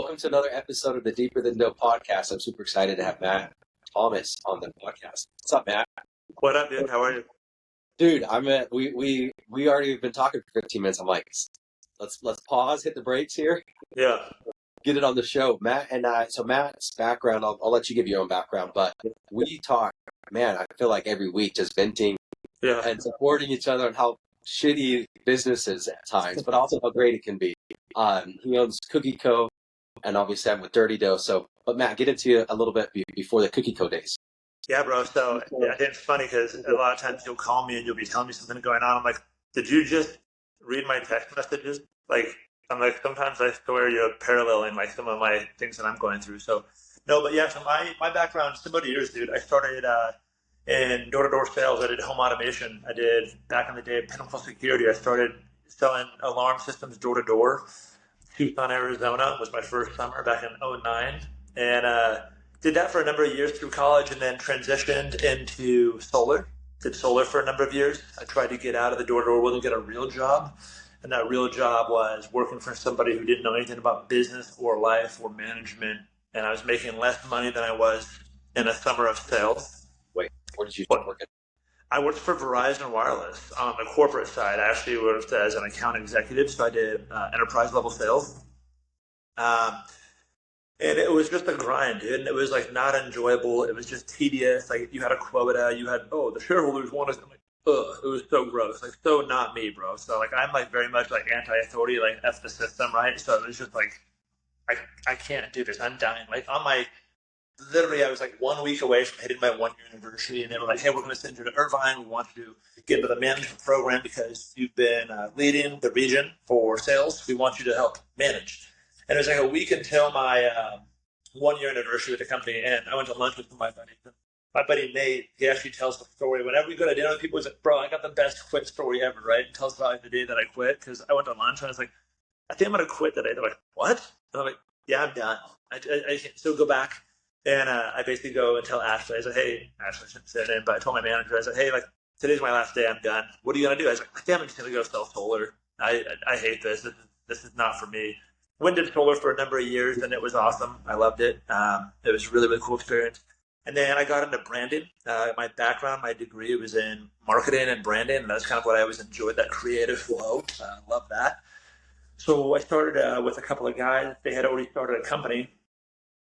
Welcome to another episode of the Deeper Than Dope podcast. I'm super excited to have Matt Thomas on the podcast. What's up, Matt? What up, dude? How are you? Dude, we already been talking for 15 minutes. I'm like, let's pause, hit the brakes here, Yeah. get it on the show. Matt and I. So Matt's background, I'll let you give your own background, but we talk, man. I feel like every week just venting Yeah. and supporting each other on how shitty business is at times, but also how great it can be. He owns Cookie Co. And obviously I'm with Dirty Dough. So, but Matt, get into you a little bit before the Cookie Co days. Yeah, bro. So I think it's funny because a lot of times you'll call me and you'll be telling me something going on. I'm like, did you just read my text messages? I'm like, sometimes I swear you're paralleling like some of my things that I'm going through. So, no, but yeah, so my background is similar to yours, dude. I started in door-to-door sales. I did home automation. I did, back in the day, pinnacle security. I started selling alarm systems door-to-door. Tucson, Arizona was my first summer back in '09, and did that for a number of years through college, and then transitioned into solar. Did solar for a number of years. I tried to get out of the door-to-door world and get a real job, and that real job was working for somebody who didn't know anything about business or life or management, and I was making less money than I was in a summer of sales. Wait, where did you start working? I worked for Verizon Wireless on the corporate side. I actually worked as an account executive, so I did enterprise level sales. And it was just a grind, dude. And it was like not enjoyable. It was just tedious. Like you had a quota, you had, the shareholders want us. I'm like, ugh, it was so gross. Like so not me, bro. So like I'm like very much like anti-authority, like F the system, right? So it was just like I can't do this. I'm dying. Like literally, I was like 1 week away from hitting my 1 year anniversary, and they were like, "Hey, we're going to send you to Irvine. We want you to get into the management program because you've been leading the region for sales. We want you to help manage." And it was like a week until my 1 year anniversary with the company, and I went to lunch with my buddy. My buddy Nate, he actually tells the story. Whenever we go to dinner with people, he's like, "Bro, I got the best quit story ever," right? And tells about the day that I quit because I went to lunch and I was like, "I think I'm going to quit today." They're like, "What?" And I'm like, "Yeah, I'm done. I can't still go back." And I basically go and tell Ashley. I said, "Hey, Ashley, I shouldn't say her name, but I told my manager, I said, hey, like, today's my last day. I'm done. What are you going to do?" I was like, "I think I'm just going to go sell solar. I hate this. This is not for me." Went to solar for a number of years, and it was awesome. I loved it. It was a really, really cool experience. And then I got into branding. My background, my degree was in marketing and branding, and that's kind of what I always enjoyed, that creative flow. Love that. So I started with a couple of guys. They had already started a company,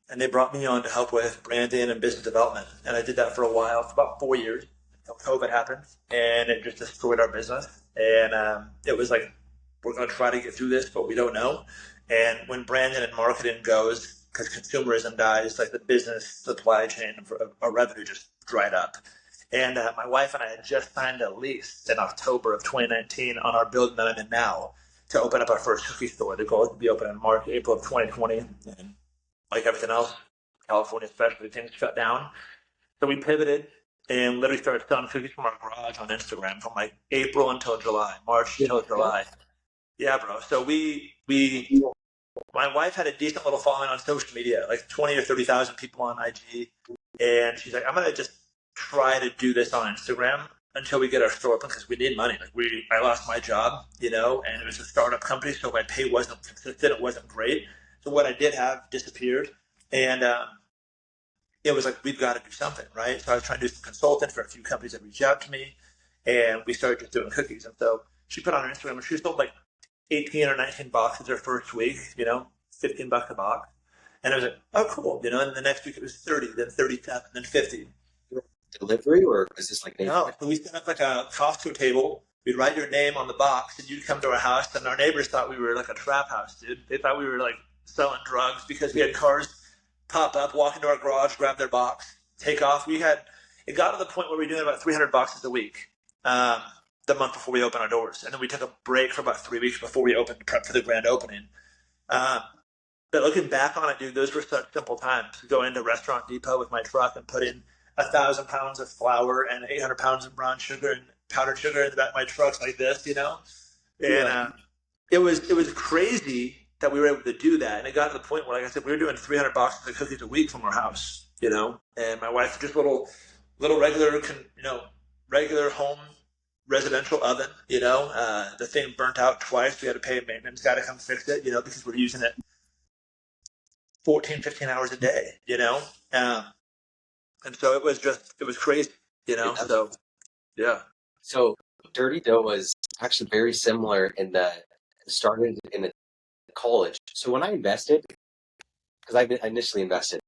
and they brought me on to help with branding and business development. And I did that for a while, for about 4 years, until COVID happened, and it just destroyed our business. And it was like, we're going to try to get through this, but we don't know. And when branding and marketing goes, because consumerism dies, like the business supply chain for our revenue just dried up. And my wife and I had just signed a lease in October of 2019 on our building that I'm in now to open up our first cookie store. The goal is to be open in March, April of 2020. And like everything else, California especially, things shut down. So we pivoted and literally started selling cookies from our garage on Instagram from like April until July, March until July. Yeah, bro. So my wife had a decent little following on social media, like 20 or 30,000 people on IG. And she's like, "I'm going to just try to do this on Instagram until we get our store open because we need money." Like I lost my job, and it was a startup company, so my pay wasn't consistent. It wasn't great. So what I did have disappeared, and it was like, we've got to do something, right? So I was trying to do some consulting for a few companies that reached out to me, and we started just doing cookies. And so she put on her Instagram, and she sold like 18 or 19 boxes her first week, $15 a box. And I was like, oh, cool, and the next week it was 30, then 37, then 50. Delivery, or is this like No, so we set up like a Costco table. We'd write your name on the box, and you'd come to our house, and our neighbors thought we were like a trap house, dude. They thought we were like selling drugs because we had cars pop up, walk into our garage, grab their box, take off. It got to the point where we were doing about 300 boxes a week the month before we opened our doors. And then we took a break for about 3 weeks before we opened to prep for the grand opening. But looking back on it, dude, those were such simple times. Go into Restaurant Depot with my truck and put in 1,000 pounds of flour and 800 pounds of brown sugar and powdered sugar in the back of my trucks like this, And it was crazy that we were able to do that. And it got to the point where, like I said, we were doing 300 boxes of cookies a week from our house, And my wife, just little regular home residential oven, the thing burnt out twice. We had to pay a maintenance guy to come fix it, because we're using it 14, 15 hours a day, Um, and so it was crazy, so yeah. So Dirty Dough was actually very similar in that it started in a college. So when I invested, because I initially invested,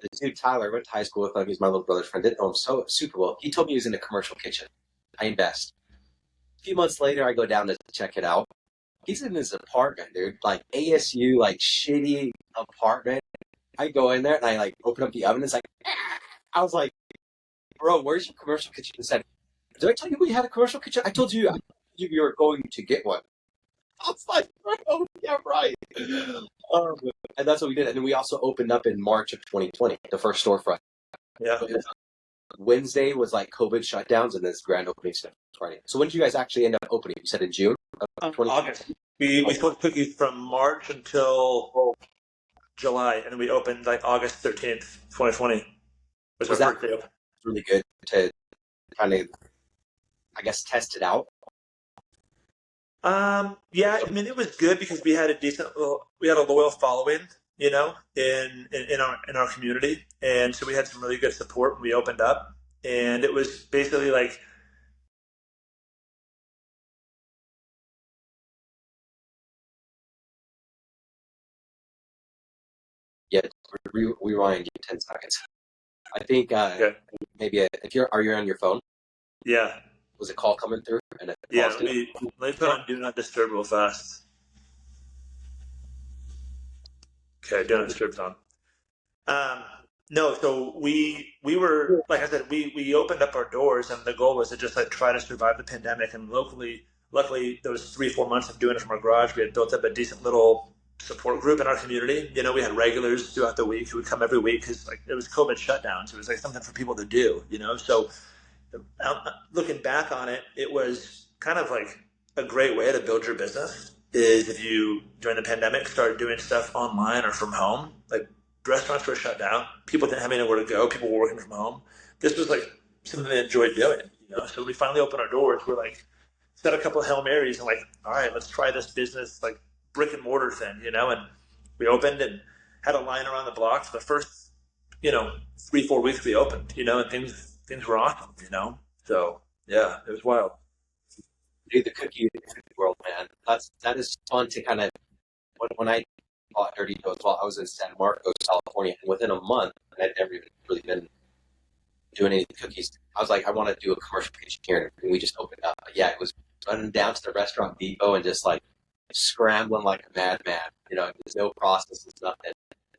the dude Tyler I went to high school with him. He's my little brother's friend. Didn't know him so super well. He told me he was in a commercial kitchen. I invest. A few months later, I go down to check it out. He's in his apartment, dude. Like ASU, like shitty apartment. I go in there and I like open up the oven. It's like, I was like, bro, where's your commercial kitchen? He said, did I tell you we had a commercial kitchen? I told you you were going to get one. I was like, bro, yeah, right. And that's what we did. And then we also opened up in March of 2020, the first storefront. Yeah. Wednesday was like COVID shutdowns, and this grand opening stuff Friday. So when did you guys actually end up opening? You said in June of 2020? August. We sold cookies from March until July, and then we opened like August 13th, 2020. Was our first day open. Really good to kind of, I guess, test it out? Yeah, I mean, it was good because we had a loyal following, in our community, and so we had some really good support when we opened up, and it was basically like. Yeah, rewind 10 seconds. I think maybe if are you on your phone? Yeah. Was a call coming through? And let me put on Do Not Disturb real fast. Okay, Do Not Disturb's on. No, so we were, like I said, we opened up our doors, and the goal was to just like try to survive the pandemic. And luckily, those 3-4 months of doing it from our garage, we had built up a decent little support group in our community. We had regulars throughout the week who would come every week because like it was COVID shutdowns. It was like something for people to do, So looking back on it, it was kind of like a great way to build your business. Is if you during the pandemic started doing stuff online or from home, like restaurants were shut down, people didn't have anywhere to go, people were working from home. This was like something they enjoyed doing, So we finally opened our doors. We're like said a couple of Hail Marys and like, all right, let's try this business like brick and mortar thing, and we opened and had a line around the block for the first, 3-4 weeks we opened, and things were awesome, So yeah, it was wild. Dude, the cookie world, man. That is fun to kind of when I bought Dirty Dough as well, I was in San Marcos, California, and within a month, I'd never even really been doing any cookies. I was like, I want to do a commercial kitchen here, and we just opened up. But yeah, it was running down to the restaurant depot and just like scrambling like a madman. There's no process, it's nothing.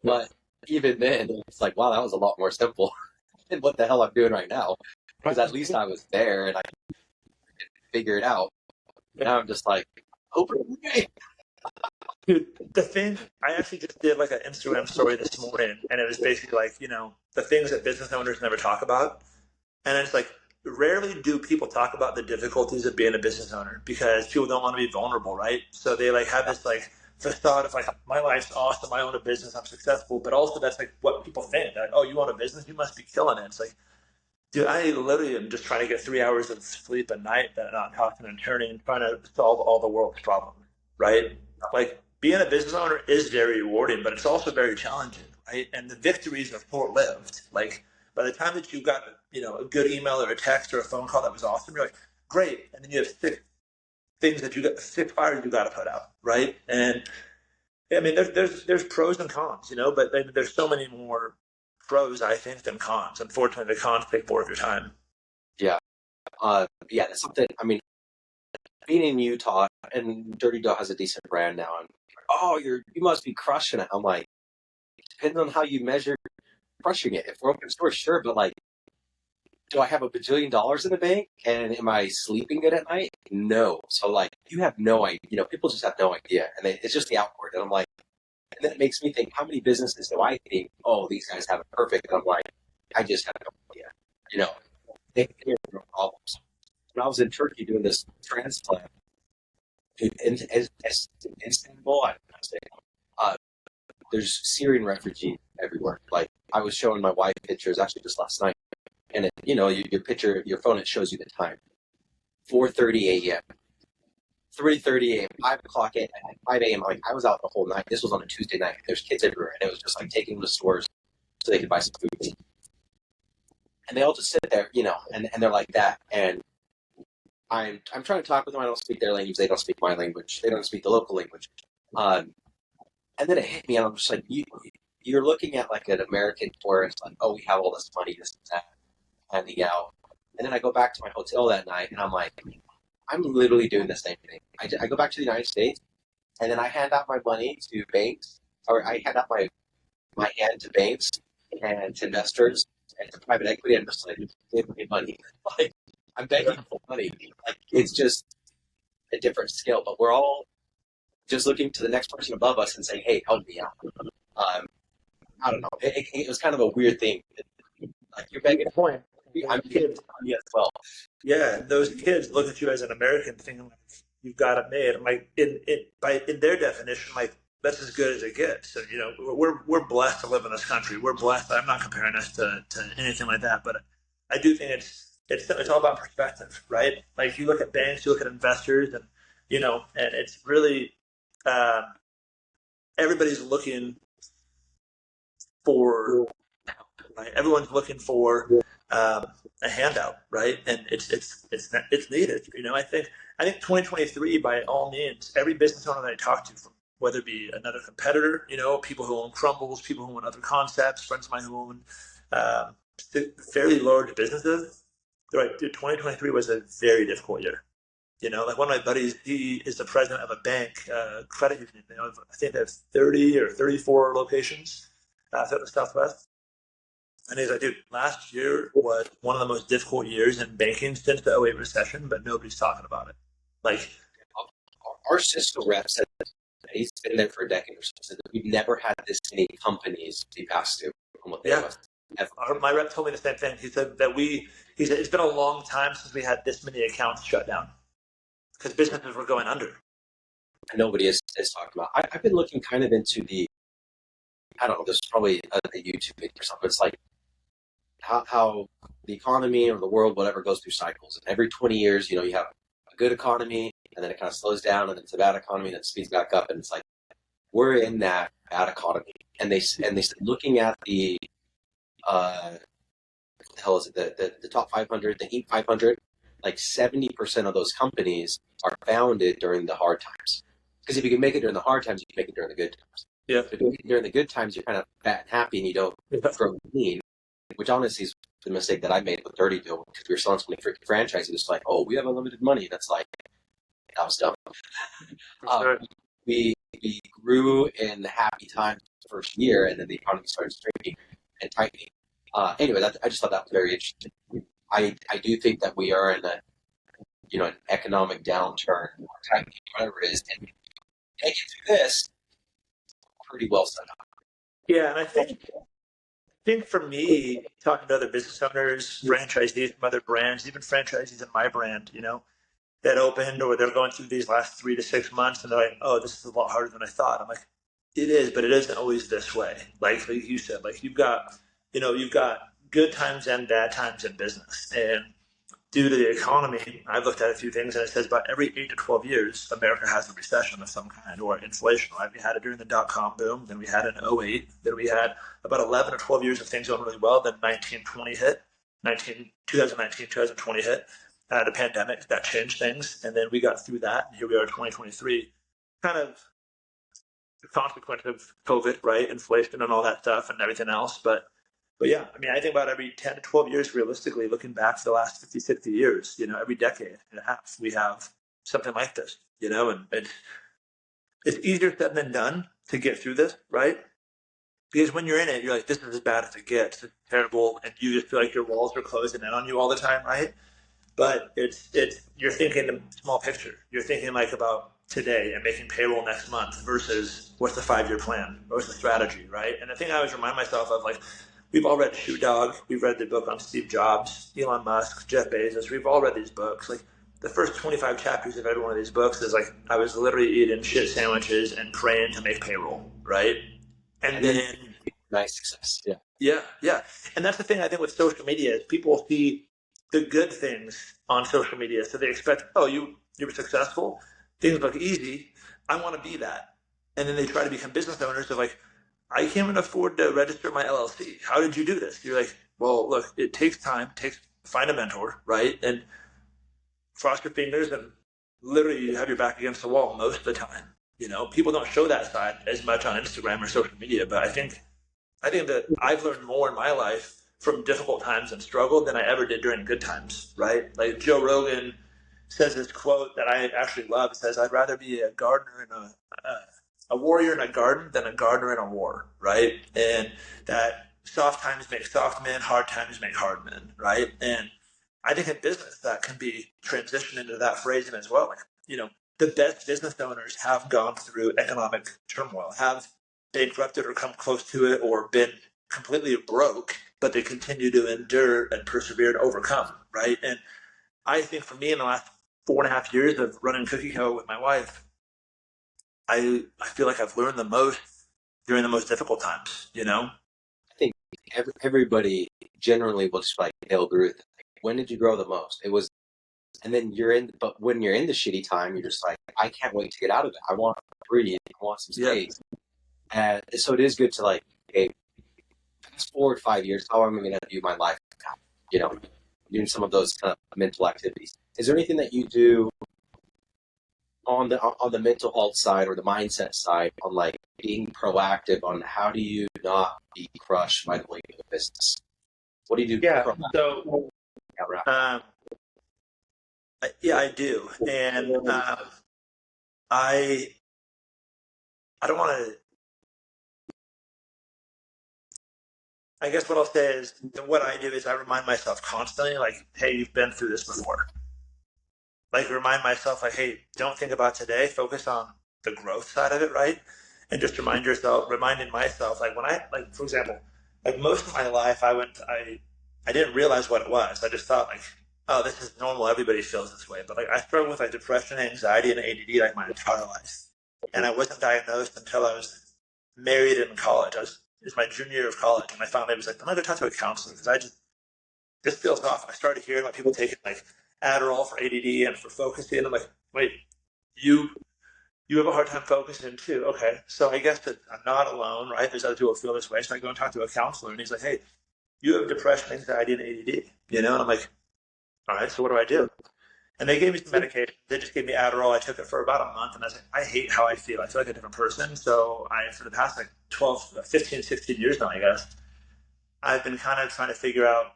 But even then, it's like, wow, that was a lot more simple than what the hell I'm doing right now. Because at least I was there and I could figure it out. Now I'm just like, open it. Dude, the thing, I actually just did like an Instagram story this morning, and it was basically like, the things that business owners never talk about. And it's like, rarely do people talk about the difficulties of being a business owner because people don't want to be vulnerable, right? So they like have this like facade of like, my life's awesome, I own a business, I'm successful, but also that's like what people think. Like, oh, you own a business, you must be killing it. It's like, dude, I literally am just trying to get 3 hours of sleep a night, that not tossing and turning and trying to solve all the world's problems, right? Like, being a business owner is very rewarding, but it's also very challenging, right? And the victories are short-lived. Like, by the time that you got, a good email or a text or a phone call that was awesome, you're like, great. And then you have 6 fires you got to put out, right? And I mean, there's pros and cons, but there's so many more pros, I think, than cons. Unfortunately, the cons take more of your time. Yeah. Yeah, that's something, I mean, being in Utah, and Dirty Dough has a decent brand now, and oh, you must be crushing it. I'm like, it depends on how you measure crushing it. If we're open source, sure, but like, do I have $1 bajillion in the bank, and am I sleeping good at night? No. So like, you have no idea. People just have no idea, and it's just the outward. And I'm like, and then it makes me think, how many businesses do I think, oh, these guys have it perfect? And I'm like, I just have no idea. They have no problems. When I was in Turkey doing this transplant, in Istanbul, there's Syrian refugees everywhere. Like, I was showing my wife pictures actually just last night, and your phone, it shows you the time, 4:30 a.m. 3:30 a.m., 5 o'clock at 5 a.m. Like I was out the whole night. This was on a Tuesday night. There's kids everywhere, and it was just like taking them to stores so they could buy some food. And they all just sit there, and they're like that. And I'm trying to talk with them. I don't speak their language. They don't speak my language. They don't speak the local language. And then it hit me, and I'm just like, you're looking at like an American tourist, like, oh, we have all this money, this and that, handing out. And then I go back to my hotel that night, and I'm like, I'm literally doing the same thing. I go back to the United States, and then I hand out my money to banks, or I hand out my hand to banks and to investors and to private equity. I'm just like, give me money. Like, I'm begging for money. Like, it's just a different scale, but we're all just looking to the next person above us and saying, hey, help me out. I don't know. It was kind of a weird thing. Like, you're begging. Point. I'm kidding as well. Yeah, those kids look at you as an American, thinking like you've got it made. Like in their definition, like that's as good as it gets. And we're blessed to live in this country. We're blessed. I'm not comparing us to anything like that, but I do think it's all about perspective, right? Like you look at banks, you look at investors, and and it's really everybody's looking for. Right? Everyone's looking for a handout, right? And it's needed. I think 2023, by all means, every business owner that I talk to, whether it be another competitor, people who own Crumbles, people who own other concepts, friends of mine who own fairly large businesses, they're like, dude, 2023 was a very difficult year. Like one of my buddies, he is the president of a bank, credit union. I think they have 30 or 34 locations throughout the Southwest. And he's like, dude, last year was one of the most difficult years in banking since the '08 recession, but nobody's talking about it. Like, our Cisco rep said he's been there for a decade or so. Said that we've never had this many companies be passed to from what they have. My rep told me the same thing. He said that he said it's been a long time since we had this many accounts shut down because businesses were going under. And nobody is talking about. I've been looking kind of into I don't know, this is probably a YouTube video or something. It's like how the economy or the world, whatever, goes through cycles. And every 20 years, you have a good economy, and then it kind of slows down, and then it's a bad economy, and then it speeds back up. And it's like, we're in that bad economy. And they said, looking at the, what the hell is it, the top 500, the Inc. 500, like 70% of those companies are founded during the hard times. Because if you can make it during the hard times, you can make it during the good times. Yeah. If you make it during the good times, you're kind of fat and happy, and you don't grow lean. Which honestly is the mistake that I made with Dirty Deal, because we were selling so many freaking franchises. It's like, oh, we have unlimited money. That's like, that was dumb. Sure. We grew in the happy times the first year, and then the economy started shrinking and tightening. Anyway, I just thought that was very interesting. I do think that we are in an economic downturn or tightening, whatever it is, and we take it through this pretty well set up. Yeah, and I think for me, talking to other business owners, franchisees from other brands, even franchisees in my brand, that opened or they're going through these last 3 to 6 months, and they're like, oh, this is a lot harder than I thought. I'm like, it is, but it isn't always this way. Like you said, like you've got good times and bad times in business. And due to the economy, I've looked at a few things, and it says about every 8 to 12 years, America has a recession of some kind or inflation. Right? We had it during the dot-com boom, then we had it in '08, then we had about 11 or 12 years of things going really well, then 2019, 2020 hit, the pandemic, that changed things, and then we got through that, and here we are in 2023, kind of the consequence of COVID, right, inflation and all that stuff and everything else, But yeah, I mean, I think about every 10 to 12 years, realistically, looking back for the last 50, 60 years, every decade and a half, we have something like this, and it's easier said than done to get through this, right? Because when you're in it, you're like, this is as bad as it gets. It's terrible. And you just feel like your walls are closing in on you all the time, right? But you're thinking the small picture. You're thinking like about today and making payroll next month versus what's the 5-year plan? What's the strategy, right? And the thing I always remind myself of, like, we've all read Shoe Dog. We've read the book on Steve Jobs, Elon Musk, Jeff Bezos. We've all read these books. Like, the first 25 chapters of every one of these books is like, I was literally eating shit sandwiches and praying to make payroll, right? And then nice success. Yeah. And that's the thing I think with social media is people see the good things on social media. So they expect, oh, you were successful. things look easy. I want to be that. And then they try to become business owners of like, I can't even afford to register my LLC. How did you do this? You're like, well, look, it takes time, find a mentor, right? And cross your fingers and literally you have your back against the wall most of the time. You know, people don't show that side as much on Instagram or social media, but I think that I've learned more in my life from difficult times and struggle than I ever did during good times, right? Like Joe Rogan says this quote that I actually love. It says, I'd rather be a gardener in a warrior in a garden than a gardener in a war, right? And that soft times make soft men, hard times make hard men, right? And I think in business that can be transitioned into that phrasing as well. Like, you know, the best business owners have gone through economic turmoil, have bankrupted or come close to it, or been completely broke, but they continue to endure and persevere and overcome, right? And I think for me in the last 4.5 years of running Cookie Co with my wife, I feel like I've learned the most during the most difficult times, you know? I think everybody generally will just like, they'll agree with it. Like, when did you grow the most? It was, and then but when you're in the shitty time, you're just like, I can't wait to get out of it. I want to breathe. I want some space. And so it is good to like, okay, fast forward 5 years, how am I going to view my life? You know, doing some of those kind of mental activities. Is there anything that you do on the mental health side or the mindset side on like being proactive on how do you not be crushed by the weight of the business? What do you do? Yeah. So, I do, and I don't want to. I guess what I'll say is what I do is I remind myself constantly, like, hey, you've been through this before. Like, remind myself, like, hey, don't think about today. Focus on the growth side of it, right? And just reminding myself, like, when like, for example, like most of my life, I didn't realize what it was. I just thought, like, oh, this is normal. Everybody feels this way. But like, I struggled with like depression, anxiety, and ADD like my entire life, and I wasn't diagnosed until I was married and in college. It was my junior year of college, and my family was like, I'm gonna go talk to a counselor because this feels off. I started hearing about people taking like Adderall for ADD and for focusing, and I'm like, wait, you have a hard time focusing too. Okay, so I guess that I'm not alone, right? There's other people who feel this way. So I go and talk to a counselor, and he's like, hey, you have depression, anxiety, and ADD, you know? And I'm like, all right, so what do I do? And they gave me some medication. They just gave me Adderall. I took it for about a month, and I was like, I hate how I feel. I feel like a different person. So for the past like 12, 15, 16 years now, I guess, I've been kind of trying to figure out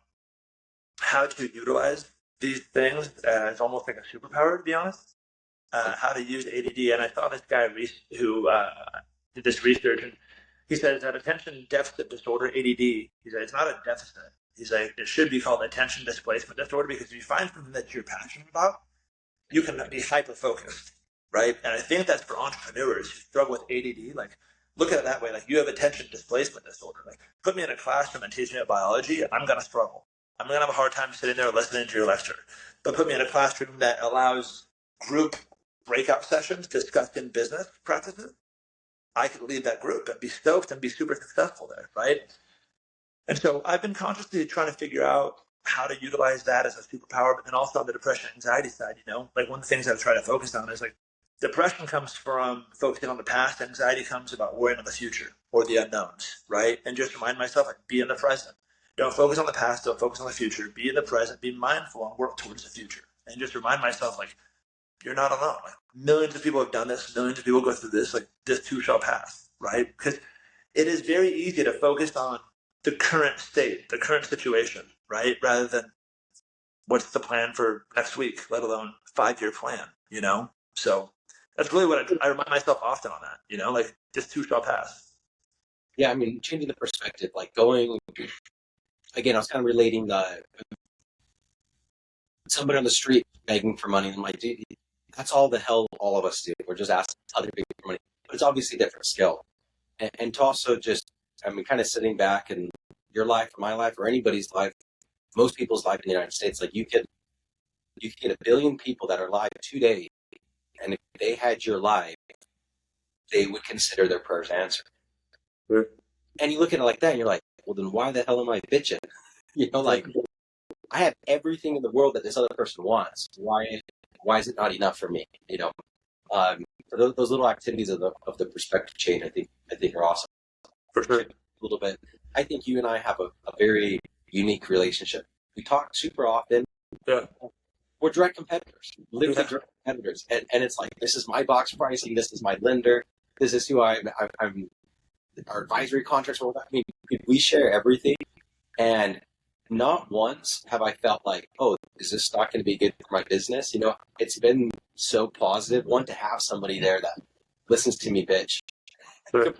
how to utilize these things as almost like a superpower, to be honest. How to use ADD. And I saw this guy who did this research, and he says that attention deficit disorder, ADD, he said it's not a deficit. He's like, it should be called attention displacement disorder, because if you find something that you're passionate about, you can be hyper-focused, right? And I think that's for entrepreneurs who struggle with ADD. Like, look at it that way. Like, you have attention displacement disorder. Like, put me in a classroom and teach me biology, I'm going to struggle. I'm going to have a hard time sitting there listening to your lecture. But put me in a classroom that allows group breakout sessions discussing business practices, I could lead that group and be stoked and be super successful there, right? And so I've been consciously trying to figure out how to utilize that as a superpower, but then also on the depression anxiety side, you know, like one of the things I've tried to focus on is like depression comes from focusing on the past, anxiety comes about worrying on the future or the unknowns, right? And just remind myself, like, be in the present. Don't focus on the past, don't focus on the future. Be in the present, be mindful, and work towards the future. And just remind myself, like, you're not alone. Like, millions of people have done this, millions of people go through this, like, this too shall pass, right? Because it is very easy to focus on the current state, the current situation, right? Rather than what's the plan for next week, let alone 5-year plan, you know? So that's really what I remind myself often on that, you know, like, this too shall pass. Yeah, I mean, changing the perspective, like going, again, I was kind of relating somebody on the street begging for money. I'm like, dude, that's all the hell all of us do. We're just asking other people for money. But it's obviously a different skill. And to also just, I mean, kind of sitting back and your life, or my life, or anybody's life, most people's life in the United States, like you could get 1 billion people that are alive today, and if they had your life, they would consider their prayers answered. Sure. And you look at it like that, and you're like, well, then why the hell am I bitching? You know, like, I have everything in the world that this other person wants. Why is it not enough for me? You know, For those little activities of the perspective change, I think are awesome. For sure. A little bit. I think you and I have a very unique relationship. We talk super often. Yeah. We're direct competitors, literally Yeah. direct competitors. And it's like, this is my box pricing, this is my lender, this is who I'm our advisory contracts. I mean, we share everything. And not once have I felt like, oh, is this not going to be good for my business? You know, it's been so positive. One, to have somebody there that listens to me bitch. Sure.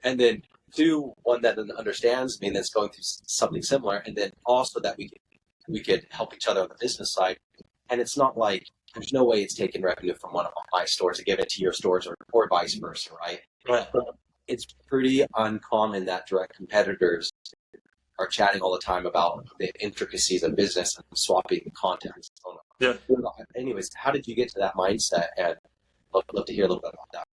And then two, one that understands me and that's going through something similar. And then also that we could help each other on the business side. And it's not like there's no way it's taking revenue from one of my stores to give it to your stores or vice versa, right? Right. It's pretty uncommon that direct competitors are chatting all the time about the intricacies of business and swapping contacts. Yeah. Anyways, how did you get to that mindset? And I'd love to hear a little bit about that.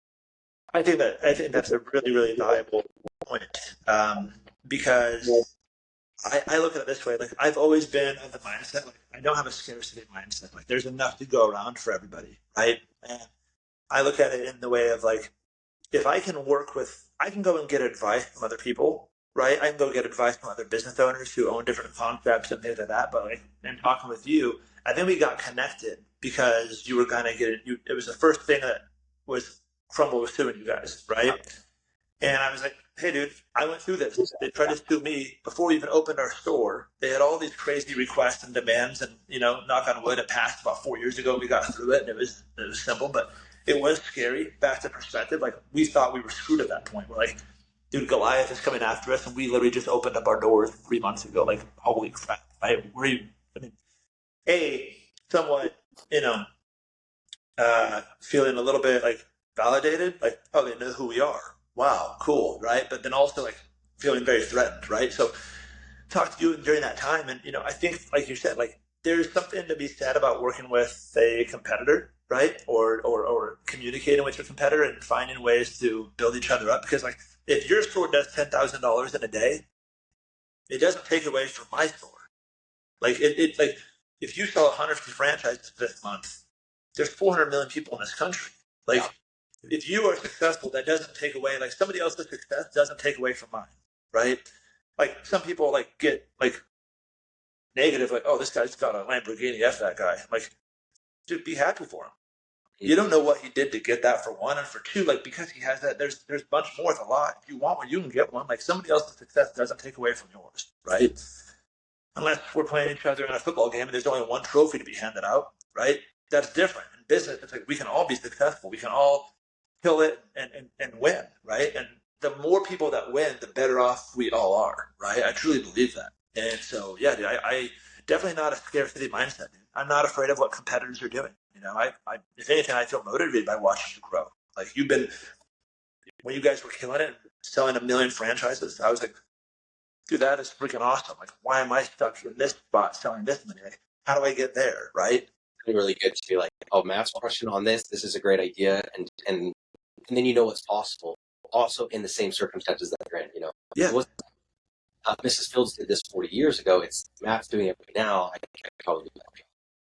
I think that's a really, really valuable point, because I look at it this way. Like, I've always been of the mindset, like, I don't have a scarcity mindset. Like, there's enough to go around for everybody, right? And I look at it in the way of, like, if I can I can go and get advice from other people, right? I can go get advice from other business owners who own different concepts and things like that. But like, in talking with you, I think we got connected because you were gonna get it. It was the first thing that was Crumble was suing you guys, right? And I was like, hey, dude, I went through this. They tried to sue me before we even opened our store. They had all these crazy requests and demands, and knock on wood, it passed about 4 years ago. We got through it, and it was simple, but it was scary. Back to perspective, like, we thought we were screwed at that point. We're like, dude, Goliath is coming after us, and we literally just opened up our doors 3 months ago. Like, holy crap! Somewhat, feeling a little bit like validated, like, oh, they know who we are. Wow, cool, right? But then also like feeling very threatened, right? So talk to you during that time, and I think, like you said, like, there's something to be said about working with a competitor, right? Or communicating with your competitor and finding ways to build each other up. Because, like, if your store does $10,000 in a day, it doesn't take away from my store. Like, like, if you sell 150 franchises this month, there's 400 million people in this country. Like, if you are successful, that doesn't take away, like, somebody else's success doesn't take away from mine, right? Like, some people, like, get, like, negative, like, oh, this guy's got a Lamborghini, F that guy. Like, dude, be happy for him. You don't know what he did to get that, for one, and for two, like, because he has that, there's a bunch more with a lot. If you want one, you can get one. Like, somebody else's success doesn't take away from yours, right? Unless we're playing each other in a football game and there's only one trophy to be handed out, right? That's different. In business, it's like, we can all be successful. We can all kill it and win, right? And the more people that win, the better off we all are, right? I truly believe that. And so, yeah, dude, I definitely not a scarcity mindset, dude. I'm not afraid of what competitors are doing. I if anything, I feel motivated by watching you grow. Like, when you guys were killing it, selling 1 million franchises, I was like, dude, that is freaking awesome. Like, why am I stuck in this spot selling this many? Like, how do I get there, right? Really good to be like, oh, Matt's pushing on this. This is a great idea, and then what's possible. Also, in the same circumstances that you're in, Yeah. Mrs. Fields did this 40 years ago. It's Matt's doing it right now. I can probably do that.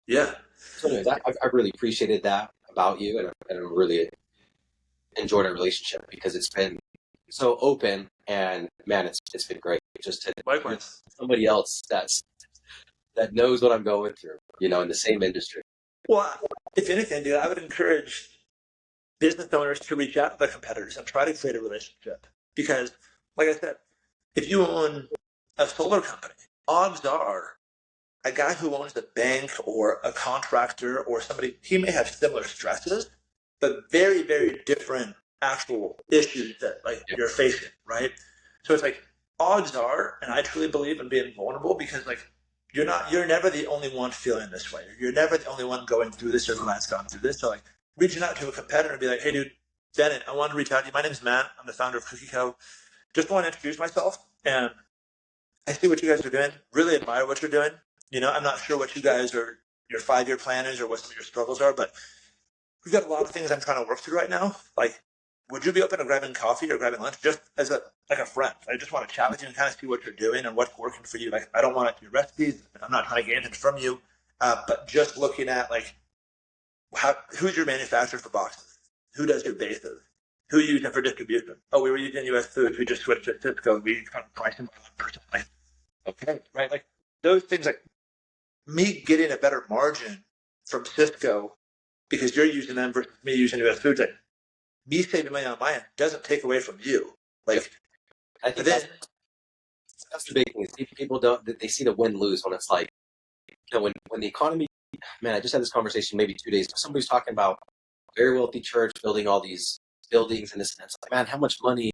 Yeah. So, anyways, I really appreciated that about you, and I really enjoyed our relationship because it's been so open, and man, it's been great just to Likewise. somebody else that knows what I'm going through, in the same industry. Well, if anything, dude, I would encourage business owners to reach out to their competitors and try to create a relationship. Because, like I said, if you own a solar company, odds are a guy who owns a bank or a contractor or somebody, he may have similar stresses, but very, very different actual issues that, like, you're facing, right? So it's like, odds are, and I truly believe in being vulnerable, because, like, you're never the only one feeling this way. You're never the only one going through this, or the that's gone through this. So, like, reaching out to a competitor and be like, hey, dude, Bennett, I wanted to reach out to you. My name's Matt. I'm the founder of Cookie Co. Just want to introduce myself, and I see what you guys are doing. Really admire what you're doing. I'm not sure what you guys are, your 5-year plan is, or what some of your struggles are, but we've got a lot of things I'm trying to work through right now. Like, would you be open to grabbing coffee or grabbing lunch, just as a friend? I just want to chat with you and kind of see what you're doing and what's working for you. Like, I don't want your recipes. I'm not trying to get anything from you, but just looking at, like, who's your manufacturer for boxes? Who does your bases? Who are you using for distribution? Oh, we were using US Foods. We just switched to Cisco. We kind of pricing personally. Okay, right? Like those things, like me getting a better margin from Cisco because you're using them versus me using US Foods. Like me saving money on my end doesn't take away from you. Like, I think then, that's the big thing. People don't, they see the win lose when it's like, when the economy, man, I just had this conversation maybe 2 days ago. Somebody was talking about a very wealthy church building all these buildings and this and that. It's like, man, how much money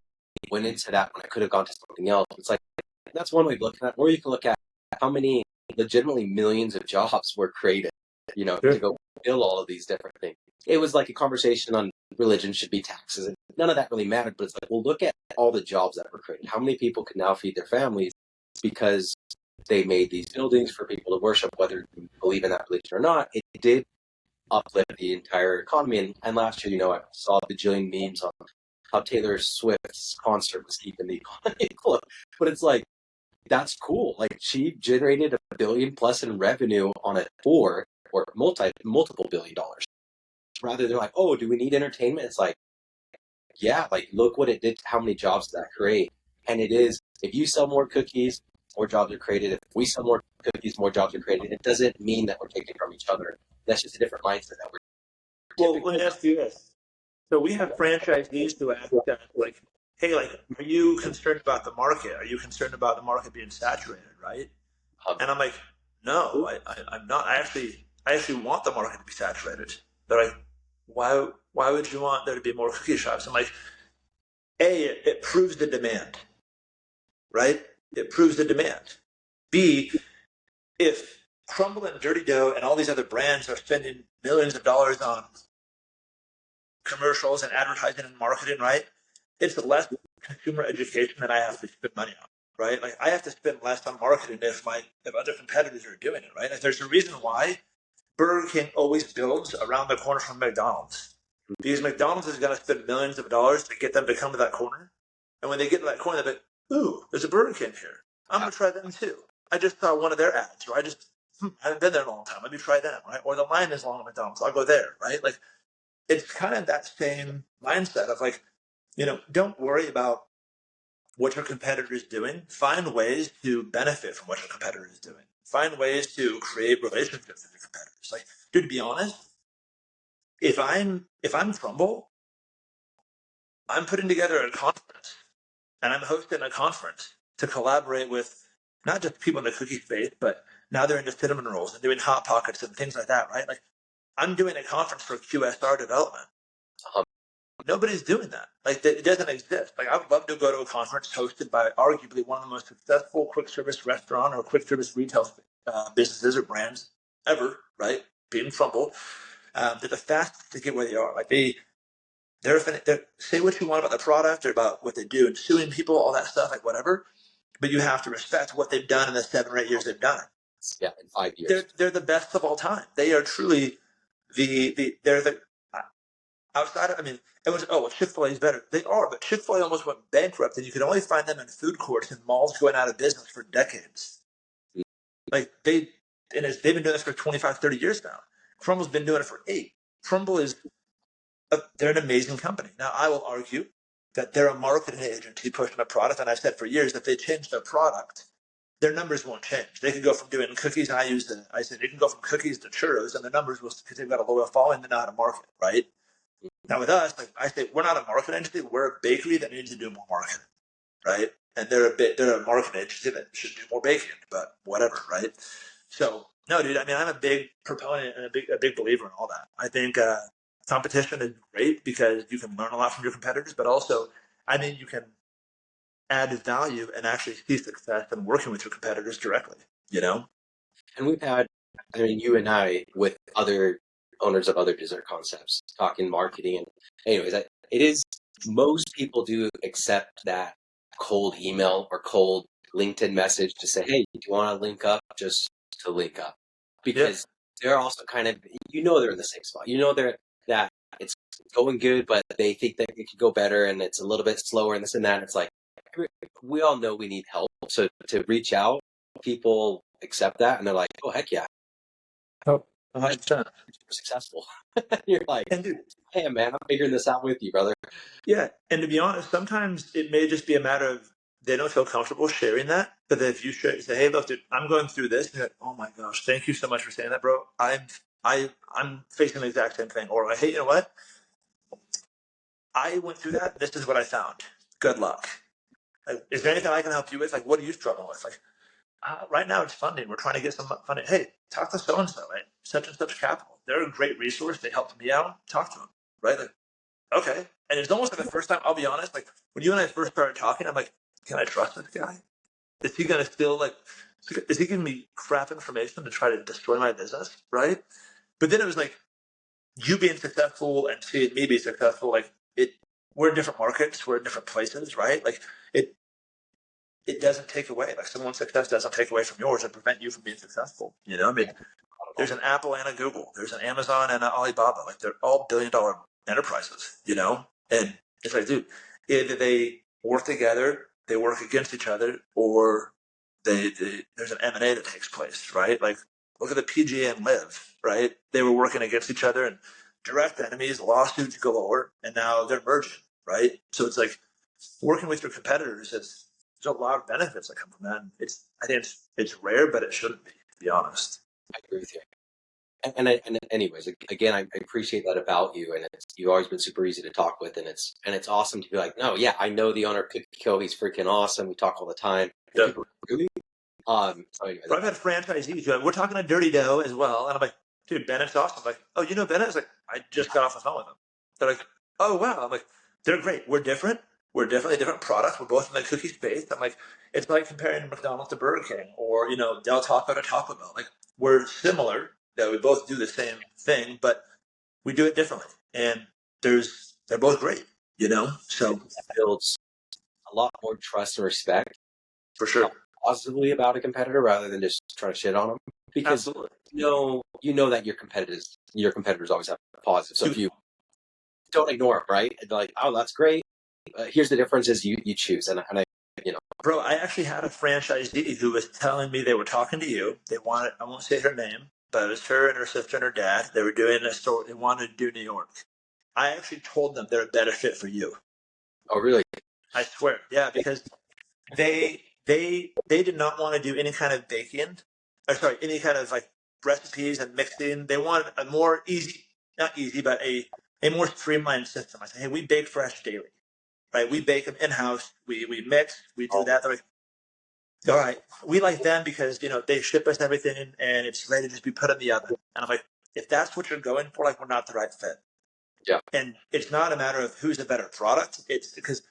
went into that when I could have gone to something else? It's like, that's one way of looking at it. Or you can look at how many legitimately millions of jobs were created, to go build all of these different things. It was like a conversation on religion should be taxes. And none of that really mattered, but it's like, well, look at all the jobs that were created. How many people can now feed their families because they made these buildings for people to worship, whether you believe in that religion or not. It did uplift the entire economy. And last year, I saw a bajillion memes on how Taylor Swift's concert was keeping the economy afloat. But it's like, that's cool. Like, she generated $1 billion plus in revenue on a tour, or multiple $1 billion. Rather than like, oh, do we need entertainment? It's like, yeah, like look what it did, how many jobs did that create? And it is, if you sell more cookies, more jobs are created. If we sell more cookies, more jobs are created. It doesn't mean that we're taking from each other. That's just a different mindset that we're well, let me ask you this. So we have franchisees who ask us, like, hey, like, are you concerned about the market? Are you concerned about the market being saturated, right? And I'm like, no, I'm not. I actually want the market to be saturated. They're like, why would you want there to be more cookie shops? I'm like, A, it proves the demand, right? It proves the demand. B, if Crumble and Dirty Dough and all these other brands are spending millions of dollars on commercials and advertising and marketing, right? It's less consumer education that I have to spend money on, right? Like I have to spend less on marketing if other competitors are doing it, right? Like there's a reason why Burger King always builds around the corner from McDonald's. Because McDonald's is going to spend millions of dollars to get them to come to that corner. And when they get to that corner, they're like, ooh, there's a Burger King here. I'm going to try them too. I just saw one of their ads, or I haven't been there in a long time. Let me try them, right? Or the line is long at McDonald's. I'll go there, right? Like, it's kind of that same mindset of like, don't worry about what your competitor is doing. Find ways to benefit from what your competitor is doing. Find ways to create relationships with your competitors. Like, dude, to be honest, if I'm Trumbull, I'm putting together a conference and I'm hosting a conference to collaborate with not just people in the cookie space, but now they're into cinnamon rolls and doing hot pockets and things like that, right? Like I'm doing a conference for QSR development. Nobody's doing that. Like it doesn't exist. Like I would love to go to a conference hosted by arguably one of the most successful quick service restaurant or quick service retail businesses or brands ever, right? Being Trumbull. They're the fastest to get where they are. Like they're say what you want about the product or about what they do and suing people, all that stuff, like whatever. But you have to respect what they've done in the 7 or 8 years they've done it. Yeah, in 5 years. They're the best of all time. They are truly they're the outside of, it was, Chick-fil-A is better. They are, but Chick-fil-A almost went bankrupt, and you could only find them in food courts and malls going out of business for decades. Like, they've been doing this for 25, 30 years now. Crumble's been doing it for 8. Crumble they're an amazing company. Now, I will argue that they're a marketing agency pushing a product, and I've said for years that if they change their product, their numbers won't change. They can go from doing cookies, and I said they can go from cookies to churros, and the numbers will, because they've got a loyal following, they know how to market, right? Now with us, like I say, we're not a marketing agency. We're a bakery that needs to do more marketing, right? And they're a marketing agency that should do more baking, but whatever, right? So no, dude. I'm a big proponent and a big believer in all that. I think competition is great because you can learn a lot from your competitors, but also, you can add value and actually see success in working with your competitors directly. And we've had, you and I with other owners of other dessert concepts talking marketing. And anyways, it is, most people do accept that cold email or cold LinkedIn message to say, hey, do you want to link up, just to link up? Because they're also kind of, they're in the same spot. That it's going good, but they think that it could go better and it's a little bit slower and this and that. It's like, we all know we need help. So to reach out, people accept that and they're like, oh, heck yeah. Oh, 100%. Super successful. You're like, And dude, hey man, I'm figuring this out with you, brother. yeah, and to be honest, sometimes it may just be a matter of they don't feel comfortable sharing that. But then if you say, "Hey, look, dude, I'm going through this," and you're like, "Oh my gosh, thank you so much for saying that, bro. I'm facing the exact same thing." Or, "Hey, you know what? I went through that. This is what I found. Good luck. Like, is there anything I can help you with? Like, what are you struggling with? Like, right now it's funding. We're trying to get some funding. Hey, talk to so and so, right? Such and such capital. They're a great resource. They helped me out. Talk to them, right? Like, okay." And it's almost like the first time, I'll be honest, like when you and I first started talking, I'm like, can I trust this guy? Is he going to still like, is he giving me crap information to try to destroy my business? Right. But then it was like you being successful and seeing me be successful. Like we're in different markets. We're in different places. Right. Like it, it doesn't take away, like someone's success doesn't take away from yours and prevent you from being successful. You know, I mean, there's an Apple and a Google, there's an Amazon and an Alibaba. Like they're all $1 billion enterprises, you know? And it's like, dude, either they work together, they work against each other, or there's an M&A that takes place, right? Like look at the PGA and Live, right? They were working against each other and direct enemies, lawsuits galore, and now they're merging, right? So it's like working with your competitors, there's a lot of benefits that come from that. I think it's rare, but it shouldn't be, to be honest. I agree with you. And anyways, again, I appreciate that about you, and you've always been super easy to talk with, and it's awesome to be like, no, yeah, I know the owner of Cookie Co. He's freaking awesome. We talk all the time. And Yeah. people are really, so anyway, But I've had franchisees. We're talking to Dirty Dough as well, and I'm like, dude, Bennett's awesome. I'm like, oh, you know Bennett? I was like, I just got off the phone with them. They're like, oh wow. I'm like, they're great. We're different. We're definitely different products. We're both in the cookie space. I'm like, it's like comparing McDonald's to Burger King, or Del Taco to Taco Bell. Like we're similar. That we both do the same thing, but we do it differently. And they're both great. So that builds a lot more trust and respect. for sure, Positively about a competitor rather than just trying to shit on them, because absolutely. you know that your competitors always have positive. So if you don't ignore them, right? And like, oh, that's great. Here's the difference: is you choose, and I, Bro, I actually had a franchisee who was telling me they were talking to you. They wanted, I won't say her name, but it was her and her sister and her dad. They were doing a store. They wanted to do New York. I actually told them they're a better fit for you. oh really? I swear. Yeah, because they did not want to do any kind of baking, or sorry, any kind of like recipes and mixing. They wanted a more easy, not easy, but a more streamlined system. I said, hey, we bake fresh daily, right? We bake them in house. We mix. We do that. They're like, all right, we like them because they ship us everything and it's ready to just be put in the oven. And I'm like, if that's what you're going for, like we're not the right fit. Yeah. And it's not a matter of who's a better product. It's because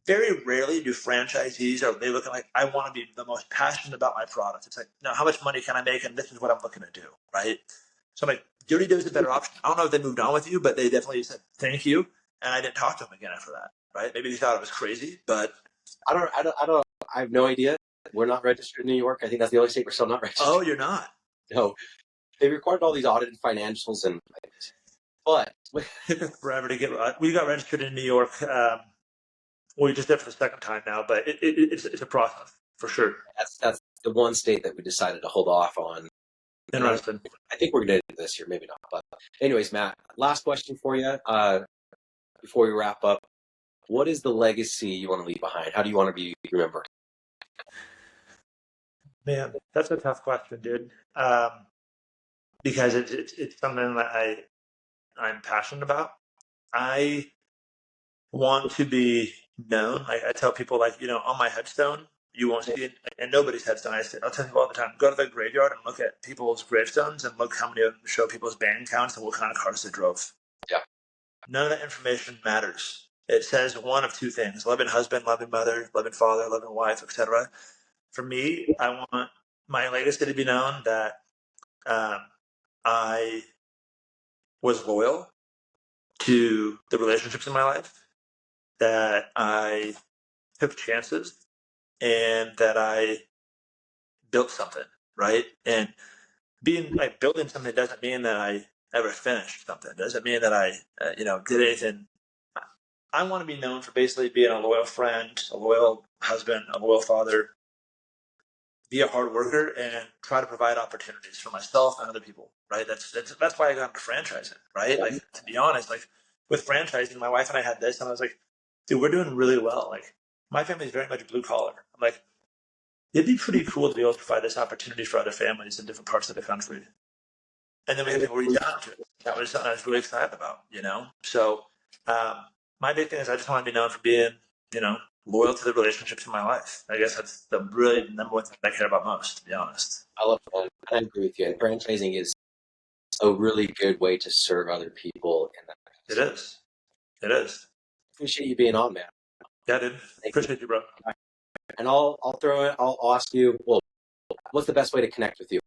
very rarely do franchisees are they looking like I want to be the most passionate about my product. It's like, no, how much money can I make? And this is what I'm looking to do, right? So I'm like, Dirty Dough is a better option. I don't know if they moved on with you, but they definitely said thank you, and I didn't talk to them again after that, right? Maybe they thought it was crazy, but I have no idea. We're not registered in New York. I think that's the only state we're still not registered. oh, you're not. No, they recorded all these audited financials, but Took us forever to get. We got registered in New York. We just did for the second time now, but it's a process for sure. that's the one state that we decided to hold off on. Interesting. I think we're going to do this year, maybe not. But anyways, Matt, last question for you before we wrap up. What is the legacy you want to leave behind? How do you want to be remembered? Man, that's a tough question, dude. Because it's something that I'm passionate about. I want to be known. I tell people, like, on my headstone, you won't see it, and nobody's headstone. I'll tell people all the time, go to the graveyard and look at people's gravestones and look how many of them show people's bank accounts and what kind of cars they drove. Yeah. None of that information matters. It says one of two things: loving husband, loving mother, loving father, loving wife, etc. For me, I want my legacy to be known that I was loyal to the relationships in my life, that I took chances, and that I built something, right? And building something doesn't mean that I ever finished something. It doesn't mean that I, did anything. I want to be known for basically being a loyal friend, a loyal husband, a loyal father, be a hard worker and try to provide opportunities for myself and other people, right? That's why I got into franchising, right? Like, to be honest, like with franchising, my wife and I had this, and I was like, dude, we're doing really well. Like, my family is very much blue collar. I'm like, it'd be pretty cool to be able to provide this opportunity for other families in different parts of the country. And then we had people reach out to it. That was something I was really excited about, you know? So, my big thing is I just want to be known for being, you know, loyal to the relationships in my life. I guess that's the really number one thing I care about most, to be honest. I love that. I agree with you. And franchising is a really good way to serve other people. It is. It is. Appreciate you being on, man. Yeah, dude. Appreciate you, bro. And I'll throw it. I'll ask you. Well, what's the best way to connect with you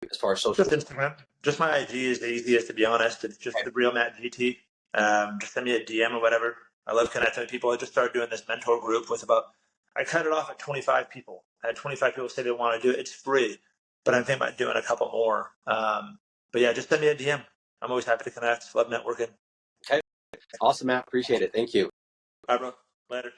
as far as social? Just Instagram. Just my IG is the easiest, to be honest. It's just the real Matt GT. Just send me a DM or whatever. I love connecting with people. I just started doing this mentor group with I cut it off at 25 people. I had 25 people say they want to do it. It's free, but I'm thinking about doing a couple more. But yeah, just send me a DM. I'm always happy to connect. Love networking. Okay. Awesome, Matt. Appreciate it. Thank you. Bye, bro. Later.